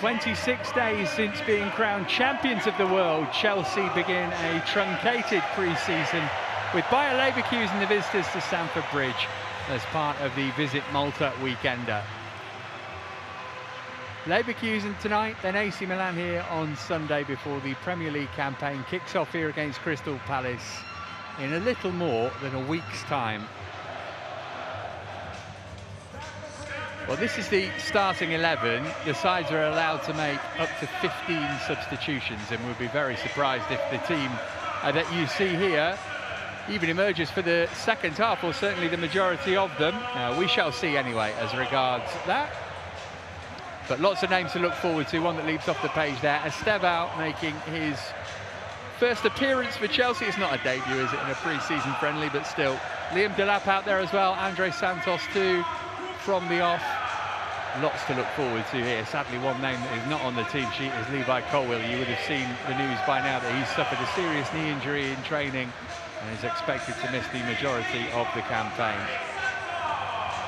26 days since being crowned champions of the world, Chelsea begin a truncated pre-season with Bayer Leverkusen the visitors to Stamford Bridge as part of the Visit Malta weekender. Leverkusen tonight, then AC Milan here on Sunday before the Premier League campaign kicks off here against Crystal Palace in a little more than a week's time. Well, this is the starting 11. The sides are allowed to make up to 15 substitutions, and we'll be very surprised if the team that you see here even emerges for the second half, or certainly the majority of them. We shall see anyway as regards that. But lots of names to look forward to. One that leaps off the page there, Estevao making his first appearance for Chelsea. It's not a debut, is it, in a pre-season friendly, but still. Liam Delap out there as well, Andre Santos too from the off. Lots to look forward to here. Sadly, one name that is not on the team sheet is Levi Colwill. You would have seen the news by now that he's suffered a serious knee injury in training and is expected to miss the majority of the campaign.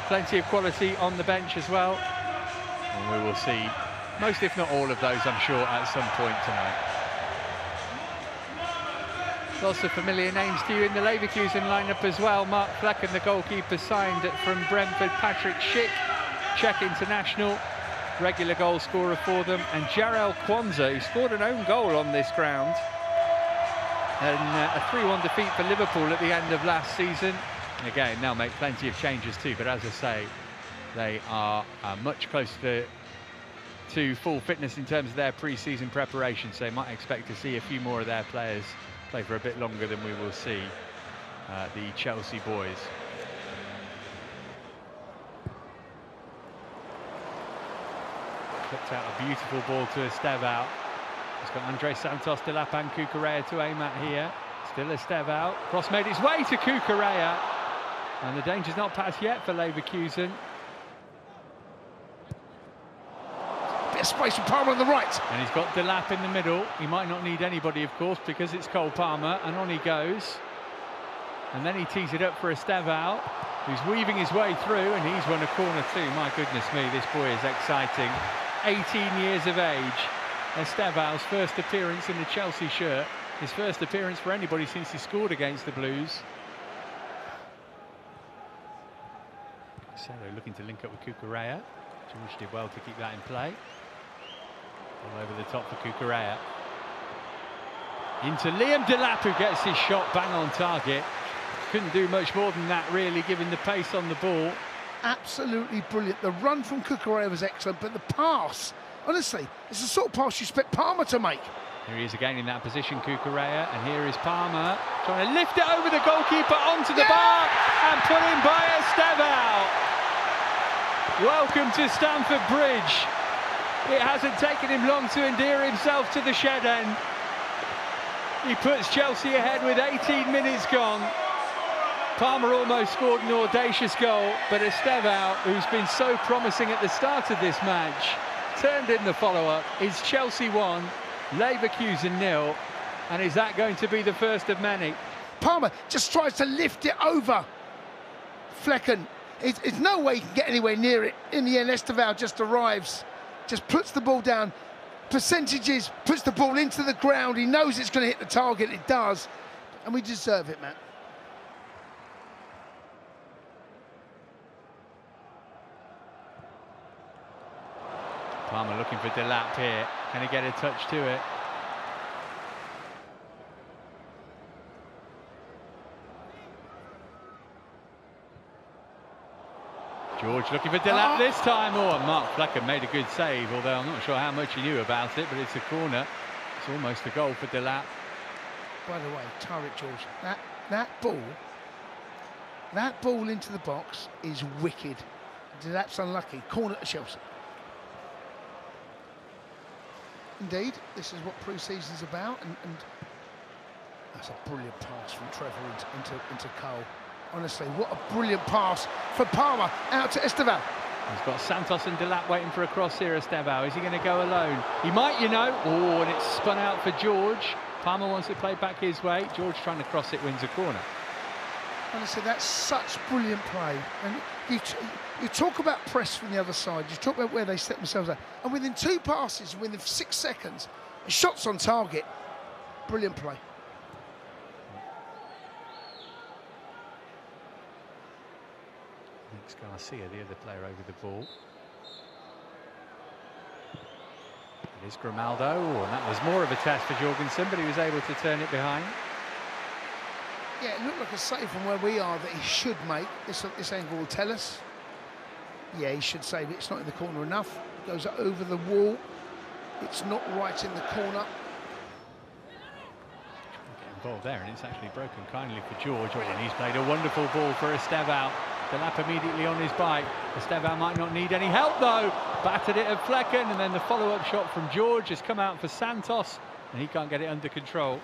Plenty of quality on the bench as well, and we will see most, if not all of those, I'm sure, at some point tonight. Lots of familiar names to you in the Leverkusen lineup as well. Mark Flecken, the goalkeeper, signed from Brentford. Patrick Schick, Czech international, regular goal scorer for them. And Jarell Quansah, who scored an own goal on this ground. And a 3-1 defeat for Liverpool at the end of last season. And again, they'll make plenty of changes too, but as I say, they are much closer to full fitness in terms of their pre-season preparation, so they might expect to see a few more of their players play for a bit longer than we will see the Chelsea boys. Flipped out a beautiful ball to Estevao. He's got Andre Santos, Delap and Cucurella to aim at here. Still Estevao. Cross made its way to Cucurella. And the danger's not passed yet for Leverkusen. Bit of space for Palmer on the right. And he's got Delap in the middle. He might not need anybody, of course, because it's Cole Palmer. And on he goes. And then he tees it up for Estevao, who's weaving his way through, and he's won a corner too. My goodness me, this boy is exciting. 18 years of age. Estevao's first appearance in the Chelsea shirt. His first appearance for anybody since he scored against the Blues. So they're looking to link up with Cucurella. George did well to keep that in play. All over the top for Cucurella. Into Liam Delap, who gets his shot bang on target. Couldn't do much more than that, really, given the pace on the ball. Absolutely brilliant. The run from Cucurella was excellent, but the pass, honestly, it's the sort of pass you expect Palmer to make. Here he is again in that position, Cucurella, and here is Palmer trying to lift it over the goalkeeper onto the bar and put in by Estevao. Welcome to Stamford Bridge. It hasn't taken him long to endear himself to the shed end. He puts Chelsea ahead with 18 minutes gone. Palmer almost scored an audacious goal, but Estevao, who's been so promising at the start of this match, turned in the follow-up. It's Chelsea 1, Leverkusen 0, and is that going to be the first of many? Palmer just tries to lift it over Flecken. It's no way he can get anywhere near it. In the end, Estevao just arrives, just puts the ball down, percentages, puts the ball into the ground. He knows it's going to hit the target, it does, and we deserve it, Matt. Palmer looking for Delap here. Can he get a touch to it? George looking for Delap this time. Oh, and Mark Flecken made a good save, although I'm not sure how much he knew about it, but it's a corner. It's almost a goal for Delap. By the way, Tyreek George, that ball into the box is wicked. Delap's unlucky. Corner to Chelsea. Indeed, this is what pre-season's about, and that's a brilliant pass from Trevor into Cole. Honestly, what a brilliant pass for Palmer out to Estevao. He's got Santos and Delap waiting for a cross here, Estevao. Is he going to go alone? He might, you know. Oh, and it's spun out for George. Palmer wants it played back his way. George trying to cross it, wins a corner. Honestly, that's such brilliant play. And you talk about press from the other side, you talk about where they set themselves up, and within 2 passes, within 6 seconds, shots on target. Brilliant play. Alex Garcia, the other player over the ball. It is Grimaldo, and that was more of a test for Jorgensen, but he was able to turn it behind. Yeah, it looked like a save from where we are that he should make. This angle will tell us. Yeah, he should save it. It's not in the corner enough. It goes over the wall. It's not right in the corner. Get involved there, and it's actually broken kindly for George. And he's played a wonderful ball for Estevao. Delap immediately on his bike. Estevao might not need any help though. Battered it at Flecken, and then the follow-up shot from George has come out for Santos, and he can't get it under control.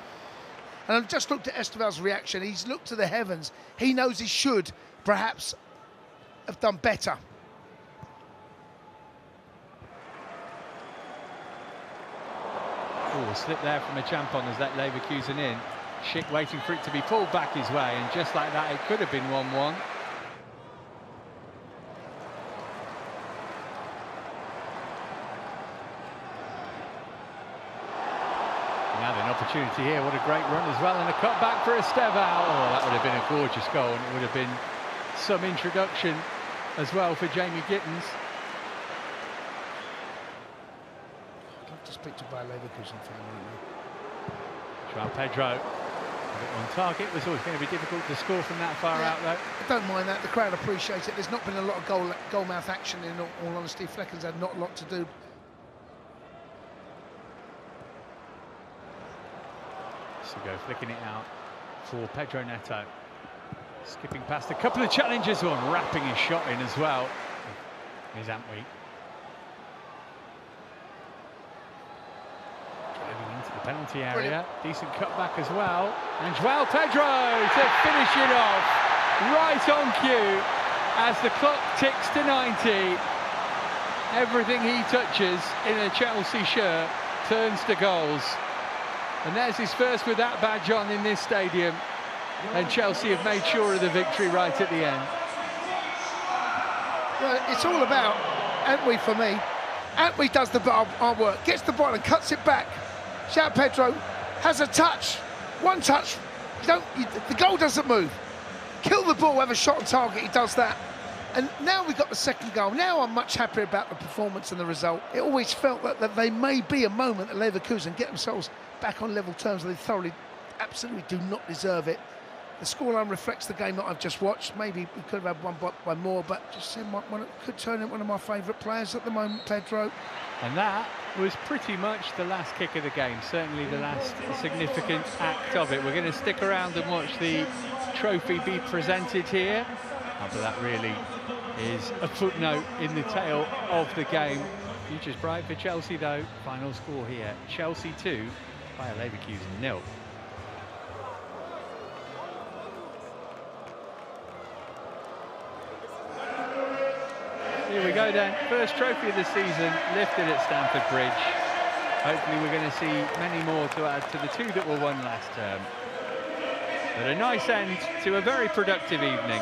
And I've just looked at Estevao's reaction. He's looked to the heavens. He knows he should perhaps have done better. Oh, a slip there from a Champon as that Leverkusen in. Schick waiting for it to be pulled back his way, and just like that, it could have been 1-1. Now an opportunity here, what a great run as well, and a cut back for Estevao. Oh, that would have been a gorgeous goal, and it would have been some introduction as well for Jamie Gittens. I'd love to speak to Bayer Leverkusen fan right now. João Pedro, on target, was always going to be difficult to score from that far out though. I don't mind that, the crowd appreciates it. There's not been a lot of goal mouth action in all honesty. Flecken's had not a lot to do. Sugo flicking it out for Pedro Neto. Skipping past a couple of challenges on, wrapping his shot in as well. Here's Antwi. Driving into the penalty area. Brilliant. Decent cutback as well. And João Pedro to finish it off. Right on cue as the clock ticks to 90. Everything he touches in a Chelsea shirt turns to goals. And there's his first with that badge on in this stadium. And Chelsea have made sure of the victory right at the end. Well, it's all about Antwi for me. Antwi does the hard work, gets the ball and cuts it back. João Pedro has a touch, one touch. The goal doesn't move. Kill the ball, have a shot on target, he does that. And now we've got the second goal. Now I'm much happier about the performance and the result. It always felt that they may be a moment that Leverkusen get themselves back on level terms. They thoroughly, absolutely do not deserve it. The scoreline reflects the game that I've just watched. Maybe we could have had one by more, but just could turn into one of my favourite players at the moment, Pedro. And that was pretty much the last kick of the game, certainly the last significant act of it. We're going to stick around and watch the trophy be presented here. But that really is a footnote in the tale of the game. Future's bright for Chelsea though. Final score here, Chelsea 2, Bayer Leverkusen 0. Here we go then, first trophy of the season lifted at Stamford Bridge. Hopefully we're going to see many more to add to the 2 that were won last term. But a nice end to a very productive evening.